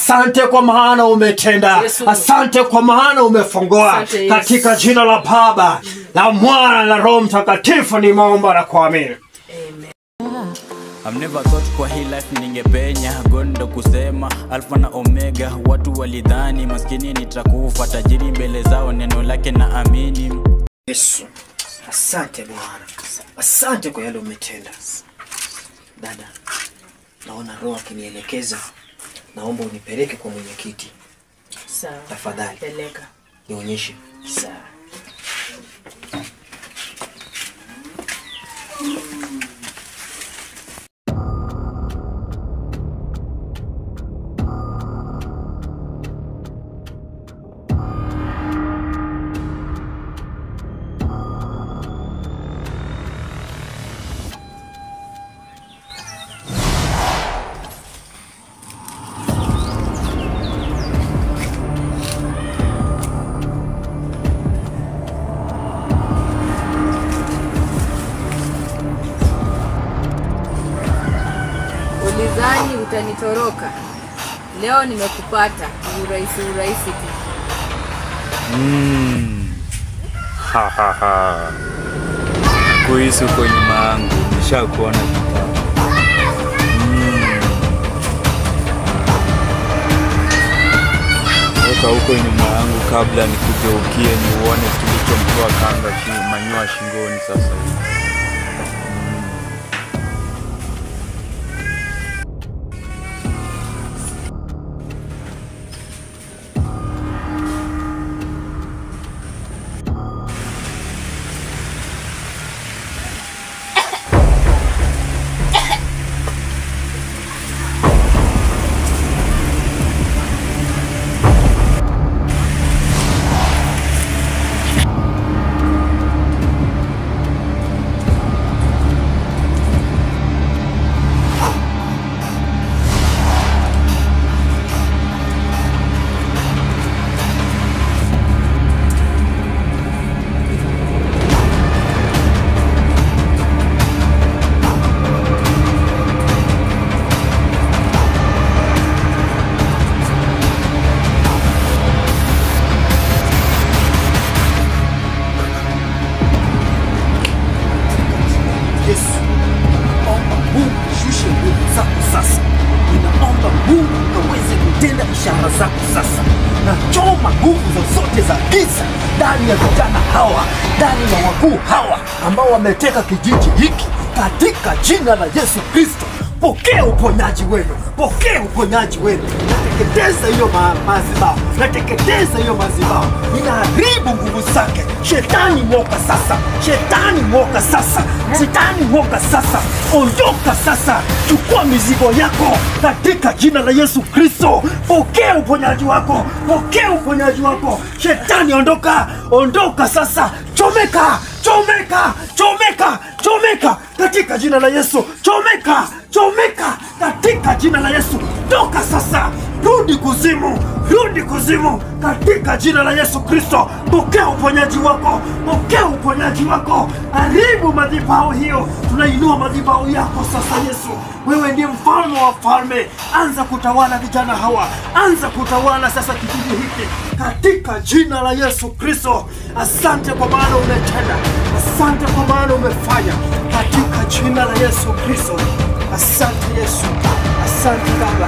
Asante kwa maana umetenda. Asante kwa maana umefungua. Katika jina la Baba, la Mwana na Roho Mtakatifu nimeomba na kuamini. I've never thought kwa hii life ningepenya gondo kusema alfa na omega. Watu walidhani maskini nitakufa, tajiri mbele zao neno lake na amini. Yesu, asante Bwana. Asante kwa yale umetenda. Dada, naona Roho akinielekeza. Naomba unipeleke kwa mwenyekiti. Sawa. Tafadhali. Peleka. Nionyeshe. Sawa. Ulizani utanitoroka. Leo nimekupata. Urahisi tu. Ha ha ha. Kuisu uko nyuma yangu. Nishakuona kitambo. Toka huko nyuma yangu kabla nikugeukie niuone kilichomtoa kanga manyoya shingoni sasa. Ambao wameteka kijiji hiki katika jina la Yesu Kristo. Pokea uponyaji wenu. Pokea uponyaji wenu. Nateketeza hiyo mazibao. Nateketeza hiyo mazibao. Ninaharibu nguvu zake. Shetani moka sasa. Shetani moka sasa. Shetani moka sasa. Ondoka sasa. Chukua mizigo yako katika jina la Yesu Kristo. Pokea uponyaji wako. Pokea uponyaji wako. Shetani ondoka. Ondoka sasa. Chomeka. Chomeka. Chomeka. Chomeka katika jina la Yesu. Chomeka. Chomeka katika jina la Yesu. Toka sasa. Rudi kuzimu. Rudi kuzimu katika jina la Yesu Kristo. Pokea uponyaji wako. Pokea uponyaji wako. Haribu madhabahu hiyo. Tunainua madhabahu yako sasa Yesu. Wewe ndiye mfalme wa falme. Anza kutawala vijana hawa. Anza kutawala sasa kijiji hiki katika jina la Yesu Kristo. Asante kwa maana umetenda. Asante kwa maana umefanya katika jina la Yesu Kristo. Asante Yesu. Asante Baba.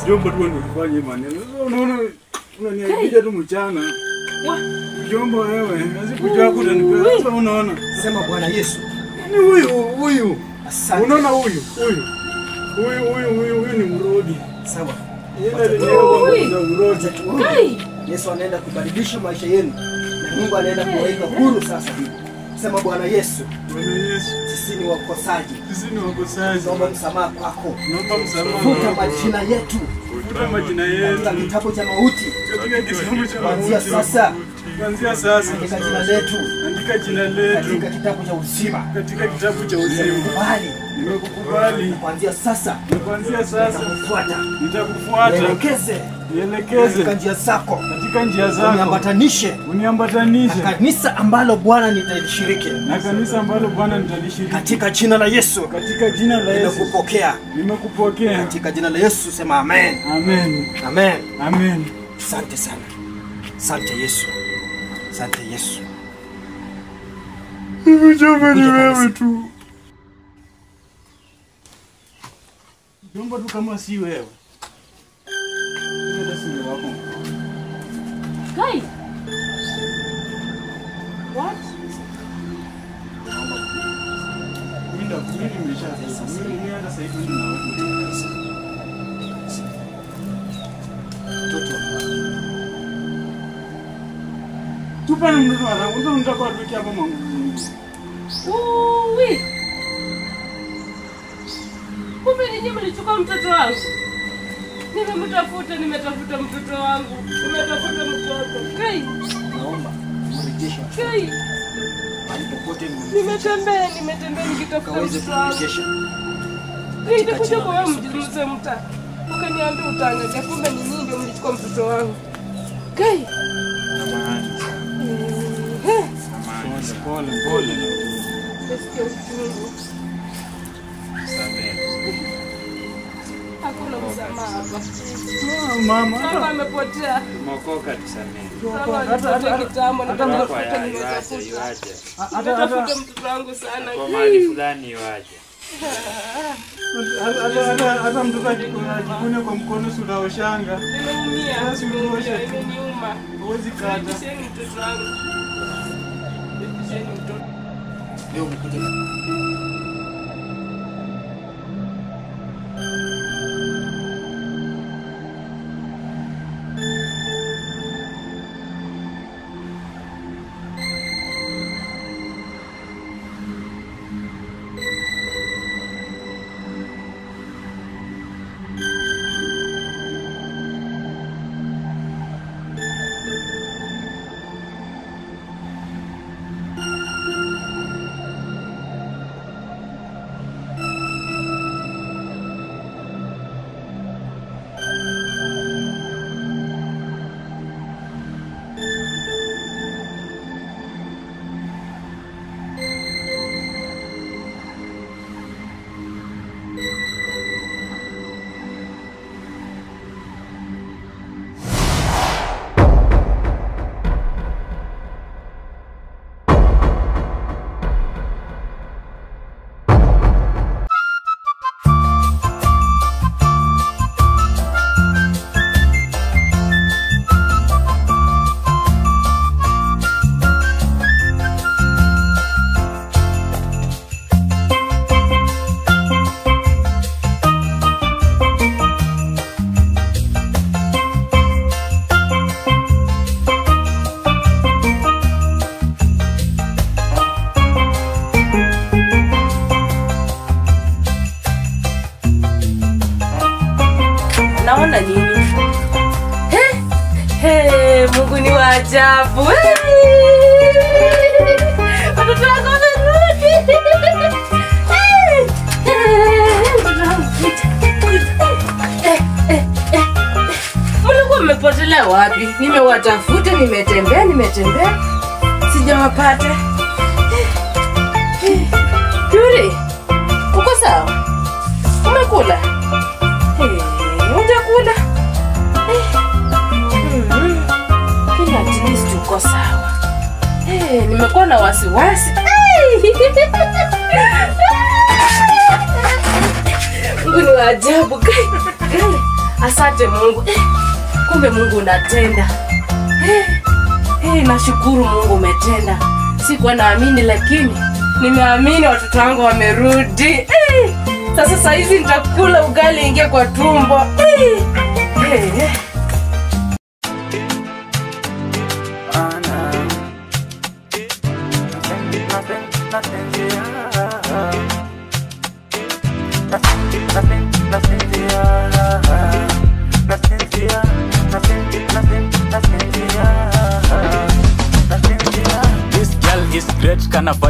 Jomba tu ndio kufanya maneno. Unaona unaniambia tu mchana. Jomba wewe, hazikujua kutanipea. Sasa unaona. Sema Bwana Yesu. Ni huyu. Asante. Unaona huyu ni mrodi. Sawa. Yeye ndio mrodi. Yesu anaenda kubadilisha maisha yenu. Na Mungu anaenda kuweka huru sasa hivi. Sema Bwana Yesu. Bwana Yesu. Sisi ni wakosaji. Sisi ni wakosaji. Naomba msamaha kwako. Naomba msamaha. Futa majina yetu. Futa majina yetu. Katika kitabu cha mauti. Katika kitabu cha mauti. Kuanzia sasa Kuanzia sasa. Andika jina letu. Andika jina letu. Katika kitabu cha uzima. Katika kitabu cha uzima. Nimekukubali. Nimekukubali. Kuanzia sasa. Kuanzia sasa. Nitakufuata. Nielekeze katika njia zako. Katika njia zako. Uniambatanishe. Na kanisa ambalo Bwana nitalishiriki. Katika jina la Yesu. Katika jina la Yesu. Nimekupokea. Katika jina la Yesu sema amen. Amen. Amen. Amen. Asante sana. Asante Yesu. Asante Yesu. Mjomba ni wewe tu. Mjomba tu kama si wewe. Guy. What? Tupa na mtoto wangu, ndio nitakuwa tuki hapa mwangu. Uwi. Kumbe ninyi mlichukua mtoto wangu. Nimetafuta mtoto wangu. Nimetafuta mtoto. Kai. Naomba mrejeshe. Kai. Alipopote Nimetembea nikitafuta mtoto wangu. Nilikuja kwa wewe mjumbe mta. Ukaniambia utaangalia kumbe ni nyinyi ndio mlichukua mtoto wangu. Kai. Pole. Nasikia uchungu. Hakuna msamaha hapa. Mama amepotea. Tumeokoka tusamehe. Hata kitambo na kama nimetafuta mtoto wangu sana. Kwa mali fulani waje. Hata mtoto ajikune kwa mkono sura ushanga. Nimeumia. Imeniuma. Huwezi kata. Nipisheni mtoto wangu. Nipisheni mtoto. leo mkuja. Naona nini? Mungu ni wa ajabu. Watoto wako wamerudi. Mlikuwa mmepotelea wapi? Nimewatafuta, nimetembea. Sijawapata. Yuri, uko sawa? Umekula? Hujakula? Kila at least uko sawa. Nimekuwa na wasiwasi. Mungu ni wa ajabu. Asante Mungu. Kumbe Mungu unatenda. Nashukuru Mungu umetenda. Sikuwa naamini lakini nimeamini watoto wangu wamerudi. Sasa hizi nitakula ugali ingia kwa tumbo.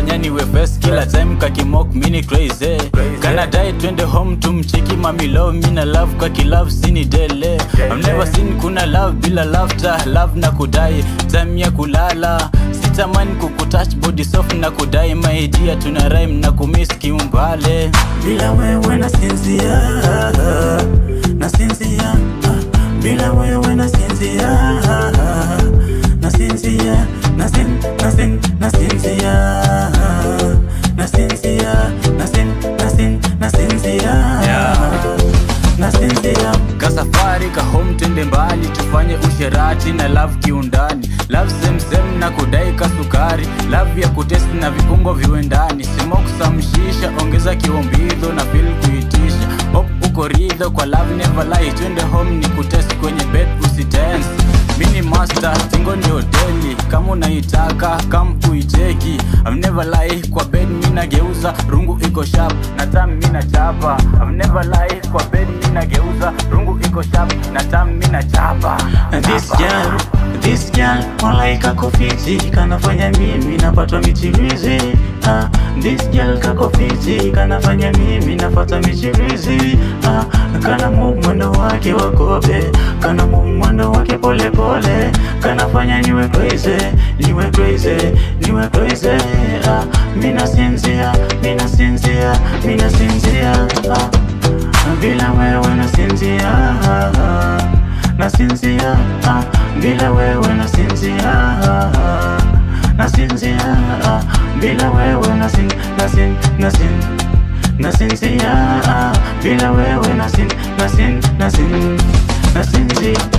kanafanya niwe first kila time kakimok mini crazy. Kana die twende home tumcheki mami love mina love kwa kilove sini dele. I've never seen kuna love bila laughter, love na kudai time ya kulala. Sitamani kukutouch body soft na kudai my dear, tuna rhyme na kumiss kiumbale. Bila wewe na sinzia, na sinzia, bila wewe na sinzia, na sinzia, na sin, na sin, na sinzia, na sinzia, na sin, na sin, na sinzia, na sinzia. Kasafari ka home tende mbali tufanye usherati na love kiundani. Love same same na kudai kasukari, love ya kutest na viungo viwendani. Smoke samshisha ongeza kiombido na feel kuitisha. Hope uko ridho kwa love never lie. Twende home ni kutest kwenye bed usitense. Mini master tingo ni hoteli, kama unaitaka kama uiteki. I've never lie kwa bed mina geuza rungu iko sharp na tam mina chapa. I've never lie kwa bed mina geuza rungu iko sharp na tam mina chapa. This girl malaika kofiti kanafanya mimi napata michirizi. This girl kakofiti kanafanya mimi napata michirizi. Kana mwendo wake wakobe, kana mwendo wake pole pole, kanafanya niwe crazy, niwe crazy, niwe crazy. Mina sinzia, mina sinzia, mina sinzia. Bila wewe na sinzia, na sinzia, bila wewe na sinzia, na sinzia, bila wewe na sin, na sin, na sin, na sinzia, bila wewe na sin, na sin, na sin, na sinzia.